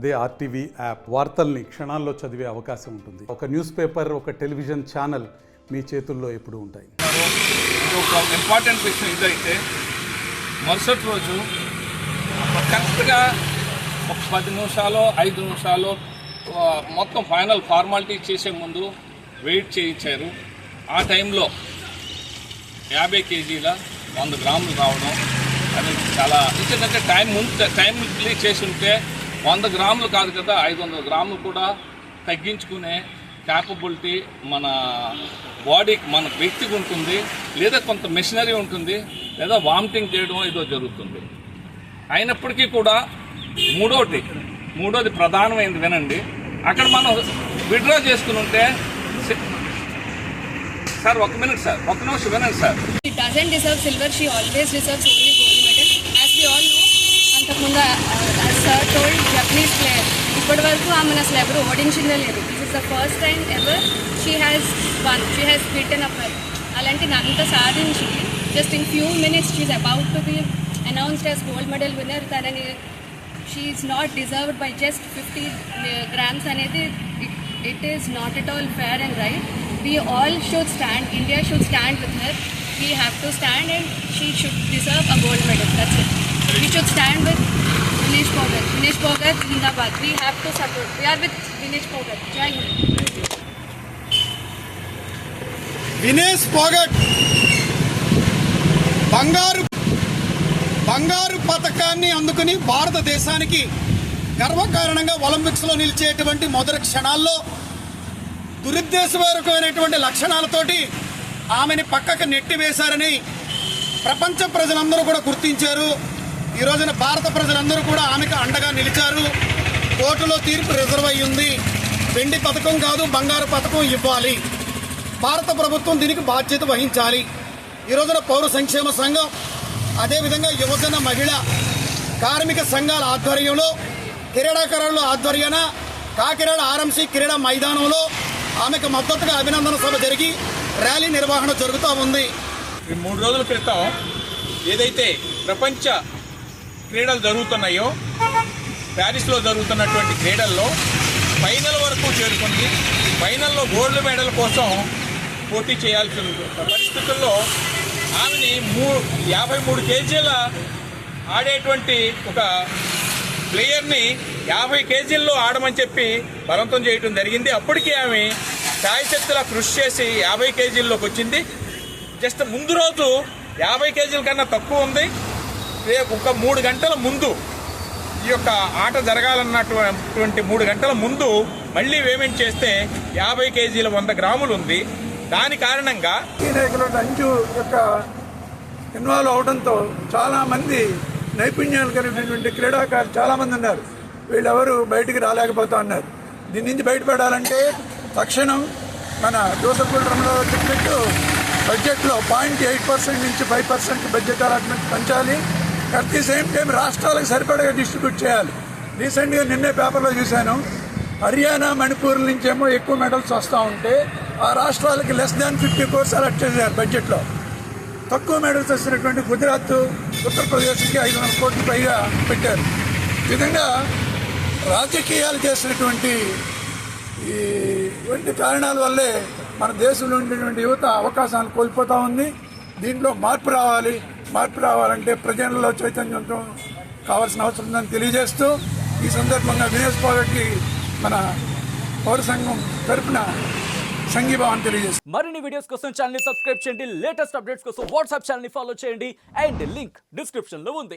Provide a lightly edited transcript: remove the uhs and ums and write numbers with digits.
అదే RTV app వార్తల్ని క్షణాల్లో చదివే అవకాశం ఉంటుంది. ఒక న్యూస్ పేపర్, ఒక టెలివిజన్ ఛానల్ మీ చేతుల్లో ఎప్పుడూ ఉంటాయి. ఒక ఇంపార్టెంట్ విషయం ఇదైతే మరుసటి రోజు కరెక్ట్గా ఒక 10 నిమిషాలు 5 నిమిషాలు మొత్తం ఫైనల్ ఫార్మాలిటీ చేసే ముందు వెయిట్ చేయించారు. ఆ టైంలో 50 కేజీల 100 గ్రాములు రావడం అది చాలా ఎందుకంటే టైంలీ చేసి ఉంటే 100 గ్రాములు కాదు కదా 500 గ్రాములు కూడా తగ్గించుకునే క్యాపబిలిటీ మన బాడీకి మన వ్యక్తికి ఉంటుంది, లేదా కొంత మెషినరీ ఉంటుంది, లేదా వామిటింగ్ చేయడం ఏదో జరుగుతుంది. అయినప్పటికీ కూడా మూడోది ప్రధానమైనది వినండి. అక్కడ మనం విత్డ్రా చేసుకుని ఉంటే సార్ ఒక నిమిషం వినండి sir. She doesn't deserve silver, she always deserves only gold medal. As we all know, అంతకుముందు as sir told, Japanese player ఇప్పటి వరకు ఆమెను అసలు ఎవరు ఓడించిందే లేదు. This is the first time ever she has won, she has beaten up her. అలాంటి అంత సాధించి just in few minutes she is about to be announced as gold medal winner. తనని she is not deserved by just 50 grams అనేది it is not at all fair and right. We all should stand, India should stand with her. We have to stand and she should deserve a gold medal. That's it. We should stand with Vinesh Phogat. Vinesh Phogat, Zindabad. We have to support. We are with Vinesh Phogat. Jai Hind. Vinesh Phogat బంగారు పథకాన్ని అందుకుని భారతదేశానికి గర్వకారణంగా ఒలింపిక్స్లో నిలిచేటువంటి మొదటి క్షణాల్లో దురుద్దేశపూర్వకమైనటువంటి లక్షణాలతోటి ఆమెని పక్కకు నెట్టివేశారని ప్రపంచ ప్రజలందరూ కూడా గుర్తించారు. ఈ రోజున భారత ప్రజలందరూ కూడా ఆమెకు అండగా నిలిచారు. కోర్టులో తీర్పు రిజర్వ్ అయ్యింది. వెండి పథకం కాదు, బంగారు పథకం ఇవ్వాలి. భారత ప్రభుత్వం దీనికి బాధ్యత వహించాలి. ఈ రోజున పౌర సంక్షేమ సంఘం, అదేవిధంగా యువజన మహిళ కార్మిక సంఘాల ఆధ్వర్యంలో క్రీడాకారుల ఆధ్వర్యాన కాకినాడ ఆర్ఎంసీ క్రీడా మైదానంలో ఆమెకు మద్దతుగా అభినందన సభ జరిగి ర్యాలీ నిర్వహణ జరుగుతూ ఉంది. 3 రోజుల క్రితం ఏదైతే ప్రపంచ క్రీడలు జరుగుతున్నాయో ప్యారిస్లో జరుగుతున్నటువంటి క్రీడల్లో ఫైనల్ వరకు చేరుకుంది. ఫైనల్లో గోల్డ్ మెడల్ కోసం పోటీ చేయాల్సిన పరిస్థితుల్లో ఆమెని 53 కేజీల ఆడేటువంటి ఒక ప్లేయర్ని 50 కేజీల్లో ఆడమని చెప్పి బలవంతం చేయడం జరిగింది. అప్పటికే ఆమె శాయశక్తిలా కృషి చేసి 50 కేజీల్లోకి వచ్చింది. జస్ట్ ముందు రోజు 50 కేజీల కన్నా తక్కువ ఉంది. ఒక 3 గంటల ముందు ఈ యొక్క ఆట జరగాలన్నటువంటి 3 గంటల ముందు మళ్ళీ పేమెంట్ చేస్తే 50 కేజీల 100 గ్రాములు ఉంది. దాని కారణంగా ఈ నాయకులు అంచు యొక్క ఇన్వాల్వ్ అవడంతో చాలామంది నైపుణ్యాలు కలిగినటువంటి క్రీడాకారులు చాలామంది ఉన్నారు. వీళ్ళెవరు బయటికి రాలేకపోతా ఉన్నారు. దీని నుంచి బయటపడాలంటే తక్షణం మన జోసఫ్ రమణరావు చెప్పినట్టు బడ్జెట్లో 0.8% నుంచి 5% బడ్జెట్ అలాట్మెంట్ పెంచాలి. అట్ ది సేమ్ టైం రాష్ట్రాలకు సరిపడగా డిస్ట్రిబ్యూట్ చేయాలి. రీసెంట్గా నిన్నే పేపర్లో చూశాను, హర్యానా మణిపూర్ నుంచేమో ఎక్కువ మెడల్స్ వస్తూ ఉంటే ఆ రాష్ట్రాలకి less than 50 crores అలాట్ చేశారు బడ్జెట్లో. తక్కువ మెడల్స్ వస్తున్నటువంటి గుజరాత్, ఉత్తరప్రదేశ్కి 500 కోట్ల పైగా పెట్టారు. ఈ విధంగా రాజకీయాలు చేసినటువంటి ఇటువంటి కారణాల వల్లే మన దేశంలో ఉండేటువంటి యువత అవకాశాలు కోల్పోతూ ఉంది. దీంట్లో మార్పు రావాలంటే ప్రజలలో చైతన్యంతో కావాల్సిన అవసరం ఉందని తెలియజేస్తూ ఈ సందర్భంగా వినేష్ పోగట్కి మన పౌర సంఘం తరఫున సంఘీభావం తెలియజేస్తుంది. మరిన్ని వీడియోస్ కోసం ఛానల్ ని సబ్స్క్రైబ్ చేయండి. లేటెస్ట్ అప్డేట్స్ కోసం వాట్సాప్ ఛానల్ ని ఫాలో చేయండి. అండ్ లింక్ డిస్క్రిప్షన్ లో ఉంది.